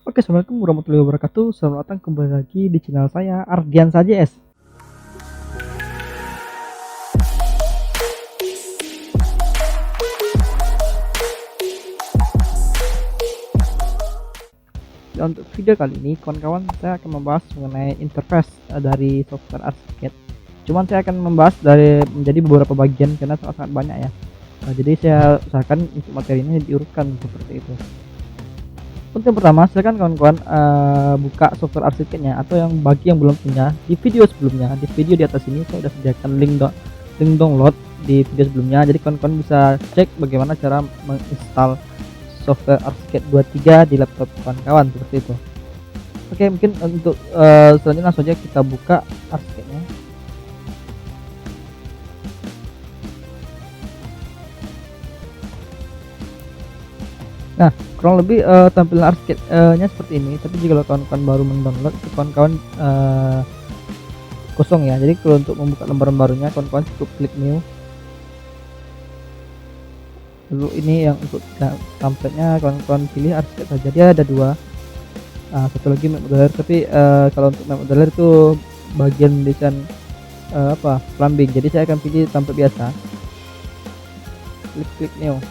Oke, assalamualaikum warahmatullahi wabarakatuh. Selamat datang kembali lagi di channel saya Ardian Saja S. Dan untuk video kali ini, kawan-kawan, saya akan membahas mengenai interface dari software ArchiCAD. Cuman saya akan membahas menjadi beberapa bagian karena sangat banyak ya. Jadi saya usahakan untuk materi ini diurutkan seperti itu. Untuk yang pertama, silakan kawan-kawan buka software ArchiCAD-nya, atau yang bagi yang belum punya, di video sebelumnya, di video di atas ini saya sudah sediakan link download di video sebelumnya. Jadi kawan-kawan bisa cek bagaimana cara menginstal software ArchiCAD 23 di laptop kawan-kawan seperti itu. Oke, mungkin untuk selanjutnya langsung saja kita buka ArchiCAD-nya. Nah, kurang lebih tampilan ArchiCAD-nya seperti ini. Tapi jika kawan-kawan baru mendownload, itu kawan-kawan kosong ya. Jadi kalau untuk membuka lembaran barunya, kawan-kawan cukup klik new. Lalu ini yang untuk template-nya kawan-kawan pilih ArchiCAD saja. Dia ada dua, satu lagi map modeler, tapi kalau untuk map modeler itu bagian desain plumbing. Jadi saya akan pilih template biasa, klik new.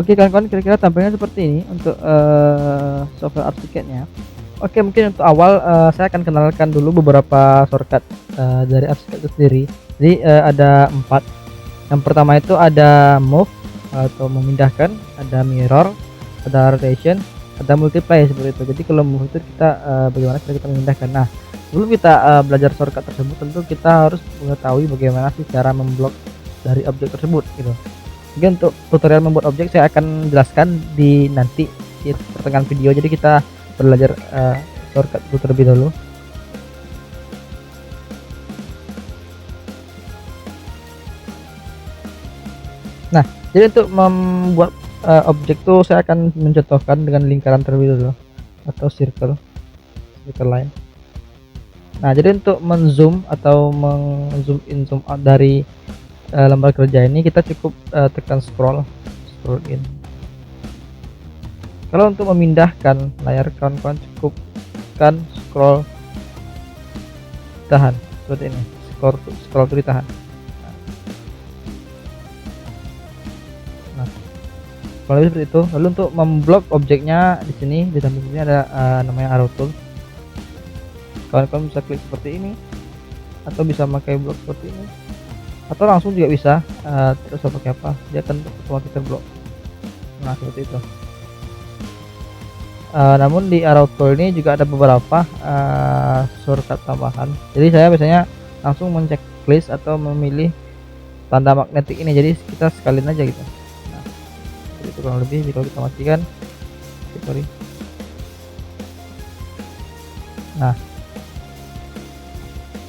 Oke kawan-kawan, kira-kira tampilnya seperti ini untuk software ArchiCAD-nya. Oke, mungkin untuk awal saya akan kenalkan dulu beberapa shortcut dari ArchiCAD itu sendiri. Jadi ada 4. Yang pertama itu ada move atau memindahkan, ada mirror, ada rotation, ada multiply seperti itu. Jadi kalau move itu kita bagaimana cara kita memindahkan. Nah, sebelum kita belajar shortcut tersebut, tentu kita harus mengetahui bagaimana sih cara memblok dari objek tersebut gitu. Mungkin untuk tutorial membuat objek saya akan jelaskan di nanti di pertengahan video. Jadi kita belajar shortcut itu terlebih dahulu. Nah, jadi untuk membuat objek itu saya akan mencontohkan dengan lingkaran terlebih dahulu atau circle line. Nah, jadi untuk menzoom atau mengzoom in zoom out dari lembar kerja ini, kita cukup tekan scroll in. Kalau untuk memindahkan layar, kawan-kawan cukup tekan scroll tahan seperti ini, scroll to ditahan. Nah, kalau seperti itu. Lalu untuk memblok objeknya, di sini di samping sini ada namanya arrow tool. Kawan-kawan bisa klik seperti ini, atau bisa pakai blok seperti ini, atau langsung juga bisa. Terus pakai apa, dia akan otomatis terblok. Nah, seperti itu. Namun di arrow tool ini juga ada beberapa shortcut tambahan. Jadi saya biasanya langsung menceklis atau memilih tanda magnetik ini, jadi kita sekalian aja gitu. Nah, itu kurang lebih. Jika kita matikan, sorry. Nah,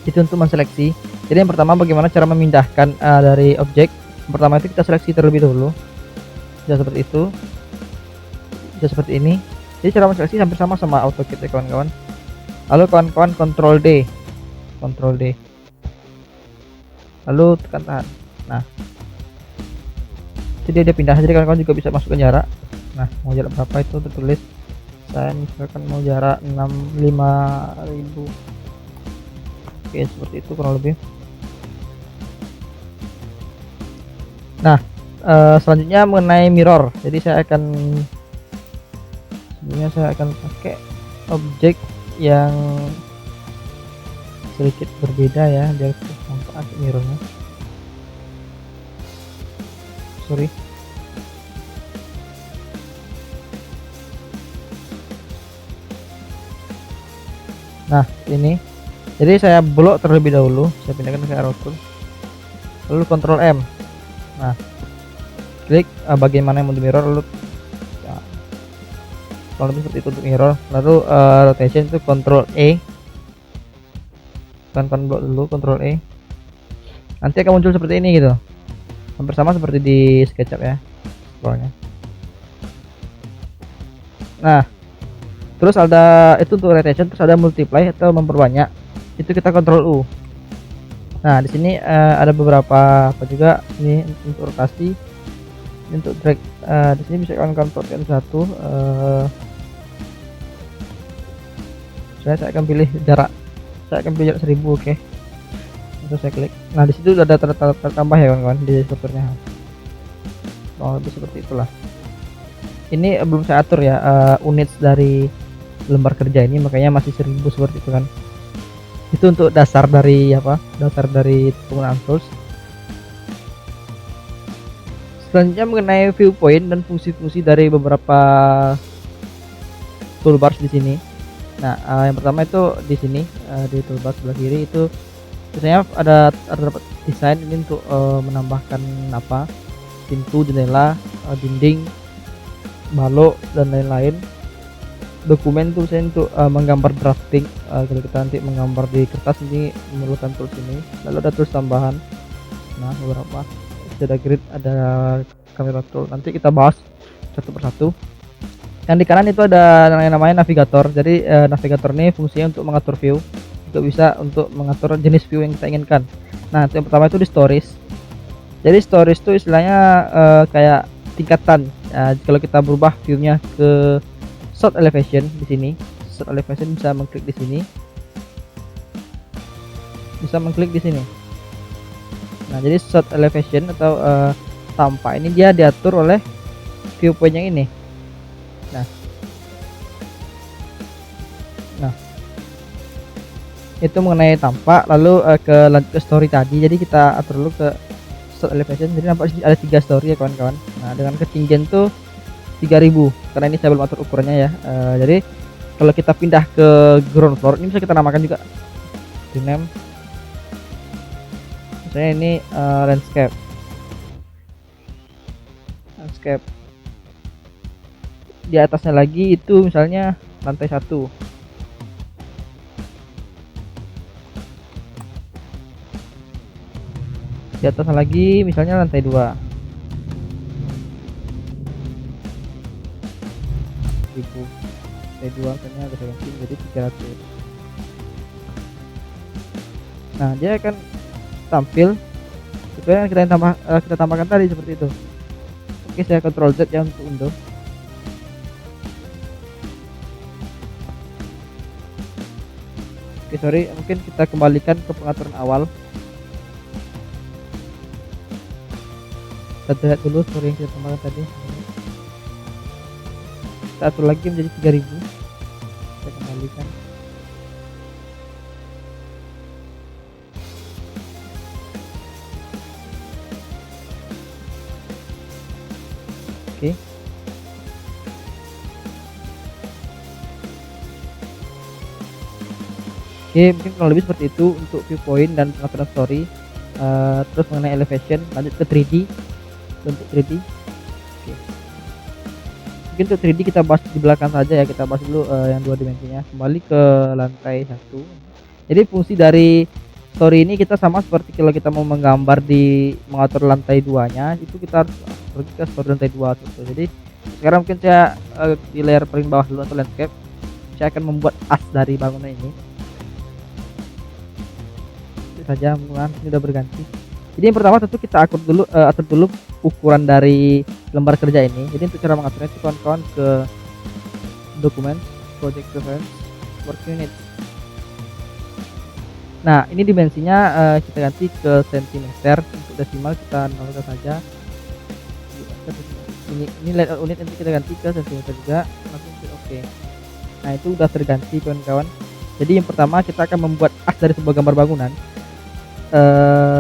itu untuk menseleksi. Jadi yang pertama, bagaimana cara memindahkan dari objek. Yang pertama itu kita seleksi terlebih dahulu, bisa seperti itu, bisa seperti ini. Jadi cara menseleksi hampir sama AutoCAD ya kawan-kawan. Lalu kawan-kawan Ctrl D, lalu tekan tahan. Nah, jadi dia pindah. Jadi kawan-kawan juga bisa masukkan jarak. Nah, mau jarak berapa itu tertulis. Saya misalkan mau jarak 65.000. Oke, seperti itu kurang lebih. Nah, selanjutnya mengenai mirror. Jadi saya akan pakai objek yang sedikit berbeda ya, biar tampak mirrornya. Sorry. Nah, ini. Jadi saya blok terlebih dahulu, saya pindahkan ke arrow tool, lalu Ctrl M. Nah, klik bagaimana yang untuk mirror, lalu kalau lebih seperti itu untuk mirror. Lalu rotation itu Ctrl E, tekan blok dulu, Ctrl E. nanti akan muncul seperti ini gitu, hampir sama seperti di SketchUp ya scrollnya. Nah terus ada itu untuk rotation, terus ada multiply atau memperbanyak, itu kita kontrol U. Nah di sini ada beberapa apa juga ini untuk rotasi, ini untuk drag. Di sini bisa kalian kontrol satu. Saya akan pilih jarak, saya akan pilih jarak 1000. Oke, terus saya klik. Nah di situ ada tertambah ya kawan-kawan di strukturnya. Oh lebih seperti itulah. Ini belum saya atur ya units dari lembar kerja ini, makanya masih 1000 seperti itu kan. Itu untuk dasar dari apa, dasar dari penggunaan tools. Selanjutnya mengenai viewpoint dan fungsi-fungsi dari beberapa toolbars di sini. Nah yang pertama itu di sini di toolbar sebelah kiri itu biasanya ada terdapat desain ini untuk menambahkan apa, pintu, jendela, dinding, balok dan lain-lain. Dokumen tuh saya untuk menggambar drafting, kalau kita nanti menggambar di kertas ini memerlukan tools ini. Lalu ada tools tambahan, nah beberapa, ada grid, ada kamera tool, nanti kita bahas satu persatu. Yang di kanan itu ada yang namanya navigator. Jadi navigator ini fungsinya untuk mengatur view, untuk bisa untuk mengatur jenis view yang kita inginkan. Nah yang pertama itu di stories. Jadi stories itu istilahnya kayak tingkatan. Kalau kita berubah viewnya ke shot elevation, di sini shot elevation bisa mengklik di sini, bisa mengklik di sini. Nah jadi shot elevation atau tampak ini dia diatur oleh viewpoint yang ini. Nah itu mengenai tampak. Lalu lanjut ke story tadi, jadi kita atur dulu ke shot elevation. Jadi nampak ada 3 story ya kawan-kawan. Nah dengan ketinggian tuh 3000, karena ini saya belum atur ukurannya ya. Jadi kalau kita pindah ke ground floor, ini bisa kita namakan juga, rename misalnya ini landscape. Di atasnya lagi itu misalnya lantai 1. Di atasnya lagi misalnya lantai 2. 1000, lantai 2 misalnya ada jadi 300. Nah dia akan tampil sesuai yang kita tambahkan tadi seperti itu. Oke, saya Ctrl Z ya untuk undo. Oke sorry, mungkin kita kembalikan ke pengaturan awal. Kita lihat dulu story yang kita tambahkan tadi. Kita atur lagi menjadi 3000. Kita kembalikan. Oke. Oke, mungkin kurang lebih seperti itu untuk viewpoint dan pengaturan story. Terus mengenai elevation, lanjut ke 3D. Bentuk 3D. Oke. Mungkin untuk 3D kita bahas di belakang saja ya, kita bahas dulu yang 2 dimensinya. Kembali ke lantai 1. Jadi fungsi dari story ini kita sama seperti kalau kita mau menggambar di mengatur lantai 2 nya, itu kita harus pergi ke story lantai 2 gitu. Jadi sekarang mungkin saya di layar paling bawah dulu atau landscape, saya akan membuat as dari bangunan ini. Itu saja, ini udah berganti. Jadi yang pertama tentu kita atur dulu ukuran dari lembar kerja ini. Jadi untuk cara mengaturnya itu kawan-kawan ke dokumen, project reference, work unit. Nah ini dimensinya kita ganti ke cm. Untuk desimal kita nolkan saja. Ini layout unit nanti kita ganti ke cm juga, langsung klik OK. Nah itu udah terganti kawan-kawan. Jadi yang pertama kita akan membuat as dari sebuah gambar bangunan.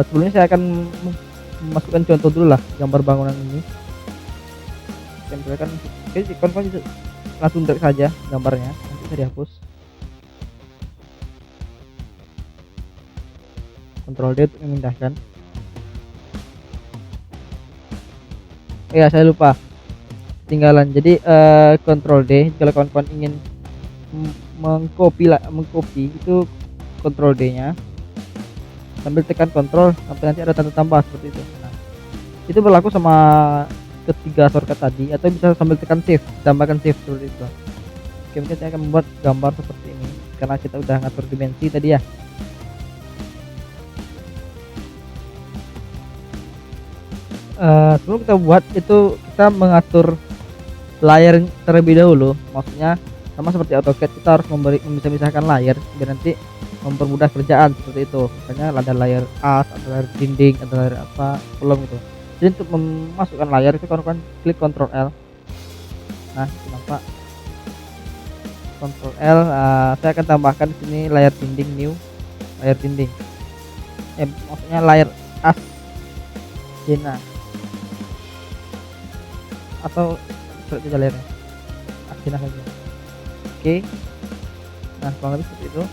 Sebelumnya saya akan memasukkan contoh dulu lah gambar bangunan ini. Tempelkan, oke, kawan-kawan langsung drag saja gambarnya, nanti saya dihapus. Ctrl D untuk memindahkan. Ya saya lupa ketinggalan. Jadi Ctrl D kalau kawan-kawan ingin mengcopy itu Ctrl D nya. sambil tekan kontrol sampai nanti ada tanda tambah seperti itu. Nah, itu berlaku sama ketiga shortcut tadi, atau bisa sambil tekan shift, tambahkan shift seperti itu. Oke, mungkin saya akan membuat gambar seperti ini karena kita udah ngatur dimensi tadi ya. Sebelum kita buat itu, kita mengatur layar terlebih dahulu, maksudnya sama seperti AutoCAD, kita harus memisah-misahkan layar biar nanti mempermudah kerjaan seperti itu. Misalnya ada layar as, ada layar dinding, ada layar apa, kolom gitu. Jadi untuk memasukkan layar itu kawan-kawan klik Ctrl L. Nah, itu nampak Ctrl L. Saya akan tambahkan di sini layar dinding, new layar dinding. Maksudnya layar as Jena atau seperti layarnya as Jena saja. Oke. Nah, kurang lebih seperti itu.